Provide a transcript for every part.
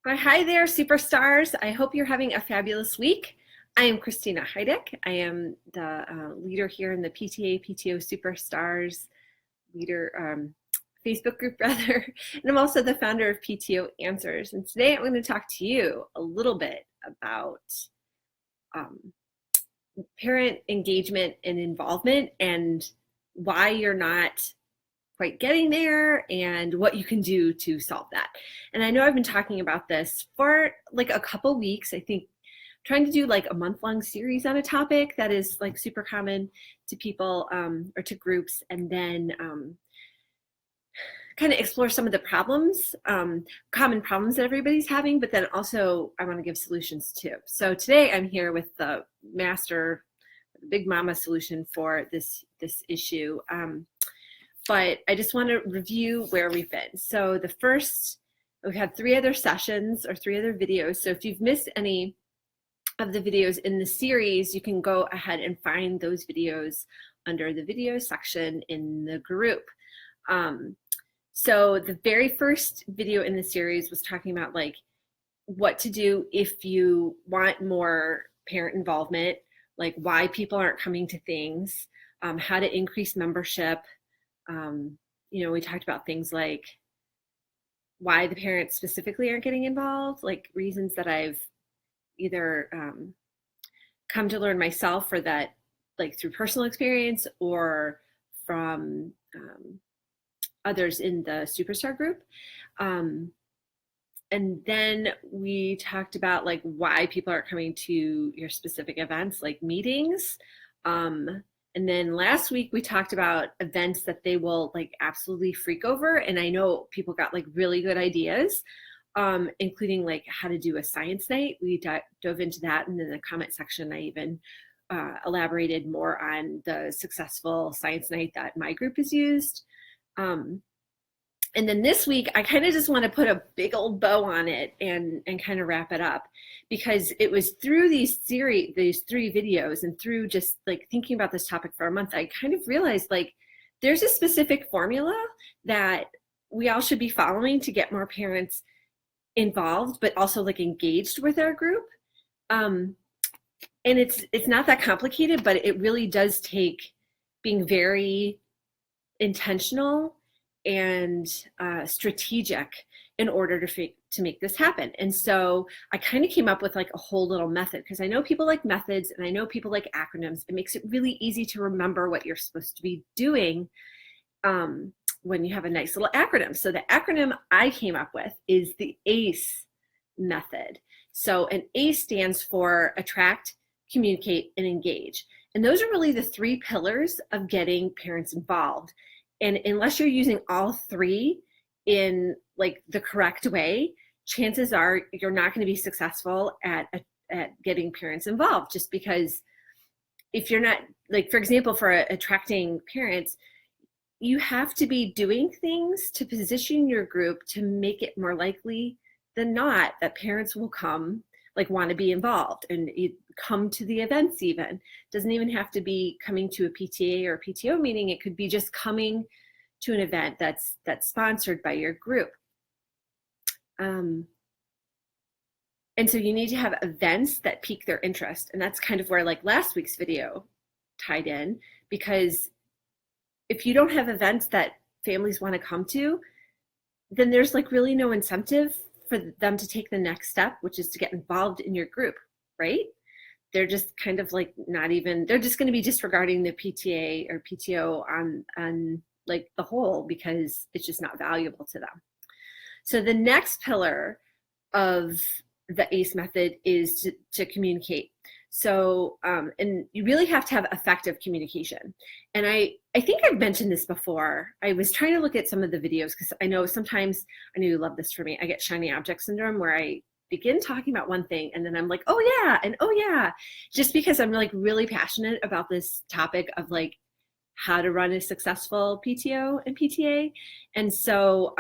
Well, hi there, superstars. I hope you're having a fabulous week. I am Christina Heideck. I am the leader here in the PTA PTO Superstars leader Facebook group, rather. And I'm also the founder of PTO Answers. And today I'm going to talk to you a little bit about parent engagement and involvement and why you're not quite getting there and what you can do to solve that. And I know I've been talking about this for like a couple weeks. I think trying to do like a month-long series on a topic that is like super common to people or to groups, and then kind of explore some of the problems, common problems that everybody's having, but then also I want to give solutions too. So today I'm here with the master, the big mama solution for this issue. But I just want to review where we've been. So we've had 3 other sessions or 3 other videos. So if you've missed any of the videos in the series, you can go ahead and find those videos under the video section in the group. So the very first video in the series was talking about like what to do if you want more parent involvement, like why people aren't coming to things, how to increase membership. We talked about things like why the parents specifically aren't getting involved, like reasons that I've either come to learn myself, or that like through personal experience or from others in the Superstar group. And then we talked about like why people aren't coming to your specific events, like meetings. And then last week we talked about events that they will like absolutely freak over. And I know people got like really good ideas, including like how to do a science night. We dove into that. And in the comment section, I even elaborated more on the successful science night that my group has used. And then this week, I kind of just want to put a big old bow on it and kind of wrap it up, because it was through these 3 videos and through just like thinking about this topic for a month, I kind of realized like there's a specific formula that we all should be following to get more parents involved, but also like engaged with our group. And it's not that complicated, but it really does take being very intentional and strategic in order to make this happen. And so I kind of came up with like a whole little method, because I know people like methods and I know people like acronyms. It makes it really easy to remember what you're supposed to be doing when you have a nice little acronym. So the acronym I came up with is the ACE method. So an ACE stands for attract, communicate, and engage. And those are really the 3 pillars of getting parents involved. And unless you're using all 3 in like the correct way, chances are you're not going to be successful at getting parents involved, just because if you're not, like, for example, for attracting parents, you have to be doing things to position your group to make it more likely than not that parents will come, like want to be involved and come to the events. Even doesn't even have to be coming to a PTA or PTO meeting. It could be just coming to an event that's sponsored by your group. And so you need to have events that pique their interest. And that's kind of where like last week's video tied in, because if you don't have events that families want to come to, then there's like really no incentive for them to take the next step, which is to get involved in your group, right? They're just kind of like they're just going to be disregarding the PTA or PTO on like the whole, because it's just not valuable to them. So the next pillar of the ACE method is to communicate. So, and you really have to have effective communication. And I think I've mentioned this before. I was trying to look at some of the videos, because I know sometimes, I know you love this for me, I get shiny object syndrome, where I begin talking about one thing and then I'm like, oh yeah, and oh yeah, just because I'm like really passionate about this topic of like how to run a successful PTO and PTA. And so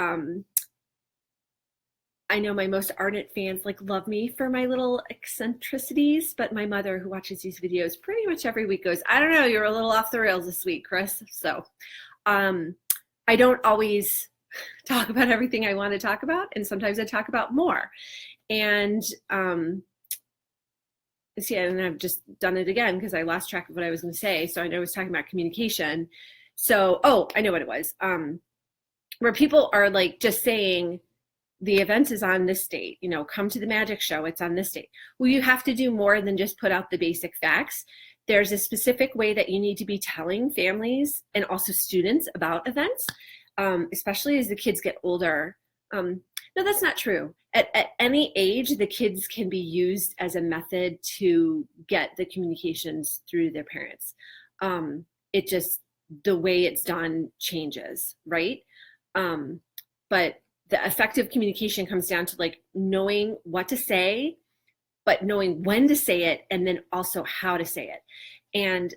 I know my most ardent fans like love me for my little eccentricities, but my mother, who watches these videos pretty much every week, goes, I don't know, you're a little off the rails this week, Chris. So I don't always talk about everything I want to talk about, and sometimes I talk about more. And see, and I've just done it again because I lost track of what I was going to say. So I know I was talking about communication. So, oh, I know what it was. Where people are like just saying the event is on this date, you know, come to the magic show, it's on this date. Well, you have to do more than just put out the basic facts. There's a specific way that you need to be telling families and also students about events, especially as the kids get older. No, that's not true. At any age, the kids can be used as a method to get the communications through their parents. It just, the way it's done changes, right? But the effective communication comes down to like knowing what to say, but knowing when to say it, and then also how to say it. And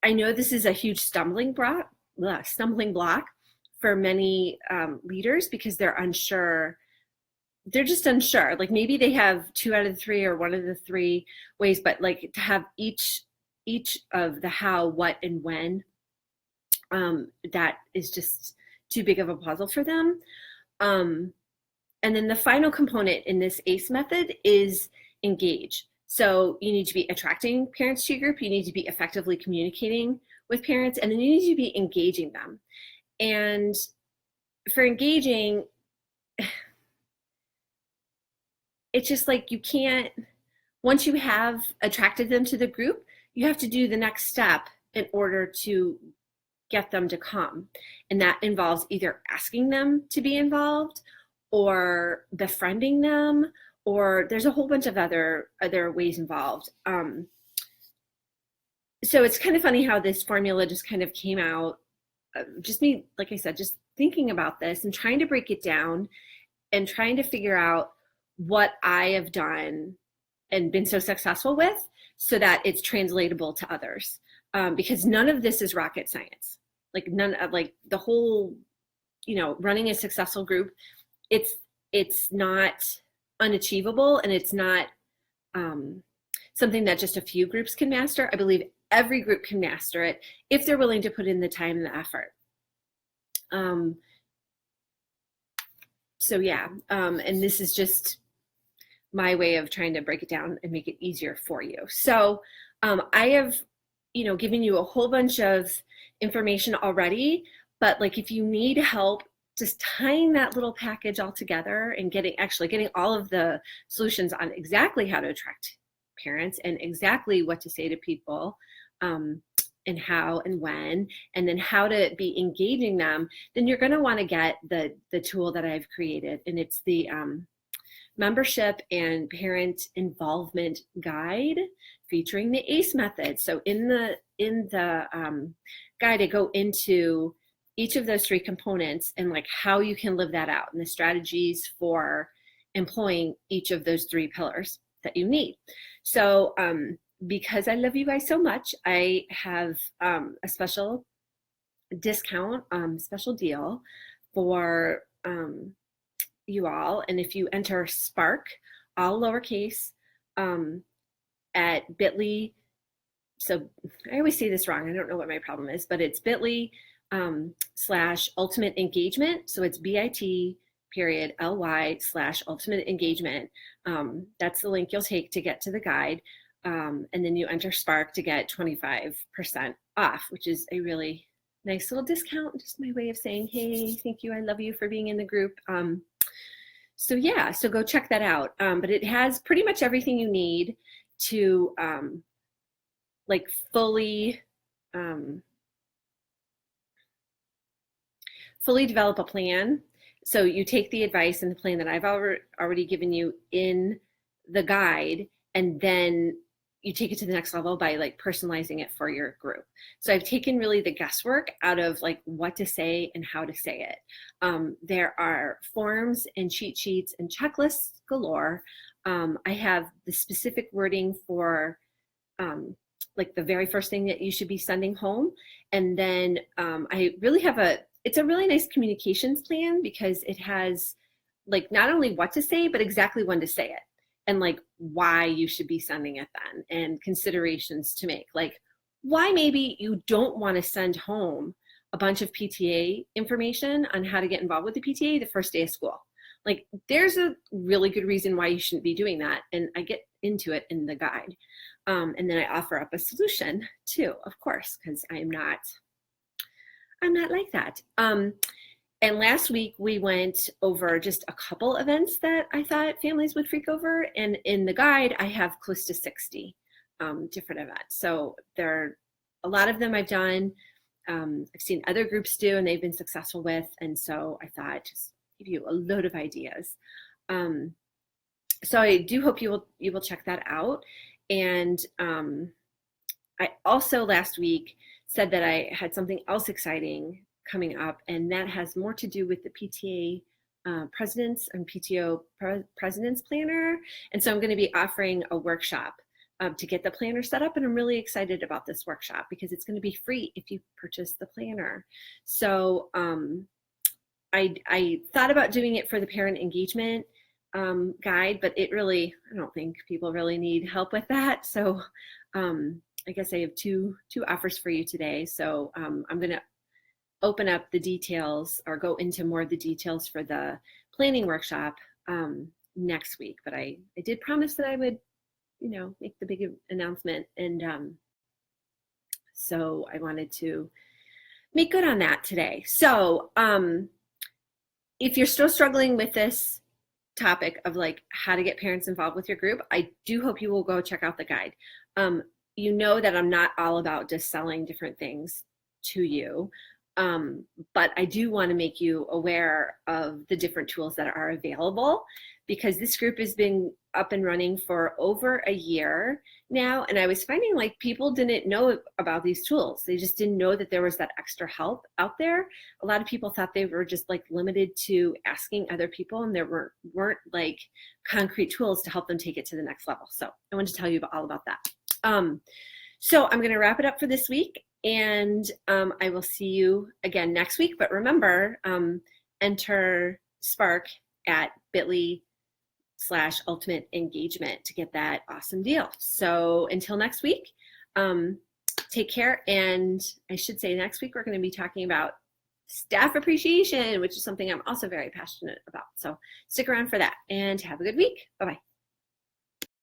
I know this is a huge stumbling block for many leaders because they're unsure. They're just unsure. Like maybe they have 2 out of the 3 or 1 of the 3 ways, but like to have each of the how, what, and when, that is just too big of a puzzle for them. And then the final component in this ACE method is engage. So you need to be attracting parents to your group. You need to be effectively communicating with parents, and then you need to be engaging them. And for engaging, it's just like you can't, once you have attracted them to the group, you have to do the next step in order to get them to come. And that involves either asking them to be involved or befriending them, or there's a whole bunch of other ways involved. So it's kind of funny how this formula just kind of came out, just me, like I said, just thinking about this and trying to break it down and trying to figure out what I have done and been so successful with so that it's translatable to others. Because none of this is rocket science. Like none of like the whole, you know, running a successful group, it's not unachievable, and it's not something that just a few groups can master. I believe every group can master it if they're willing to put in the time and the effort. So yeah, and this is just my way of trying to break it down and make it easier for you. So I have, you know, given you a whole bunch of information already, but like if you need help just tying that little package all together and getting all of the solutions on exactly how to attract parents and exactly what to say to people, and how and when, and then how to be engaging them, then you're going to want to get the tool that I've created, and it's the membership and parent involvement guide featuring the ACE method. So in the guide, I go into each of those 3 components and like how you can live that out and the strategies for employing each of those 3 pillars that you need. So because I love you guys so much, I have a special discount, special deal for you all. And if you enter Spark, all lowercase, at bit.ly, so I always say this wrong, I don't know what my problem is, but it's bit.ly /ultimate engagement. So it's bit.ly/ultimate engagement. That's the link you'll take to get to the guide. And then you enter Spark to get 25% off, which is a really nice little discount. Just my way of saying, hey, thank you, I love you for being in the group. So yeah, so go check that out. But it has pretty much everything you need to like fully develop a plan. So you take the advice and the plan that I've already given you in the guide, and then you take it to the next level by like personalizing it for your group. So I've taken really the guesswork out of like what to say and how to say it. There are forms and cheat sheets and checklists galore. I have the specific wording for like the very first thing that you should be sending home. And then I really have it's a really nice communications plan because it has like not only what to say, but exactly when to say it. And like why you should be sending it then, and considerations to make, like why maybe you don't want to send home a bunch of PTA information on how to get involved with the PTA the first day of school. Like, there's a really good reason why you shouldn't be doing that, and I get into it in the guide. And then I offer up a solution too, of course, because I'm not like that. And last week we went over just a couple events that I thought families would freak over. And in the guide, I have close to 60 different events. So a lot of them I've done. I've seen other groups do, and they've been successful with. And so I thought just give you a load of ideas. So I do hope you will check that out. And I also last week said that I had something else exciting coming up, and that has more to do with the PTA presidents and PTO presidents planner. And so I'm going to be offering a workshop to get the planner set up, and I'm really excited about this workshop because it's going to be free if you purchase the planner. So I thought about doing it for the parent engagement guide, but I don't think people really need help with that. So I guess I have two offers for you today. So I'm going to open up the details or go into more of the details for the planning workshop next week. But I did promise that I would, make the big announcement. And so I wanted to make good on that today. So if you're still struggling with this topic of like how to get parents involved with your group, I do hope you will go check out the guide. You know that I'm not all about just selling different things to you, but I do want to make you aware of the different tools that are available, because this group has been up and running for over a year now, and I was finding like people didn't know about these tools. They just didn't know that there was that extra help out there. A lot of people thought they were just like limited to asking other people, and there weren't like concrete tools to help them take it to the next level. So I wanted to tell you all about that. So I'm going to wrap it up for this week, and I will see you again next week. But remember, enter Spark at bit.ly/ultimate engagement to get that awesome deal. So until next week, take care. And I should say next week, we're going to be talking about staff appreciation, which is something I'm also very passionate about. So stick around for that, and have a good week. Bye-bye.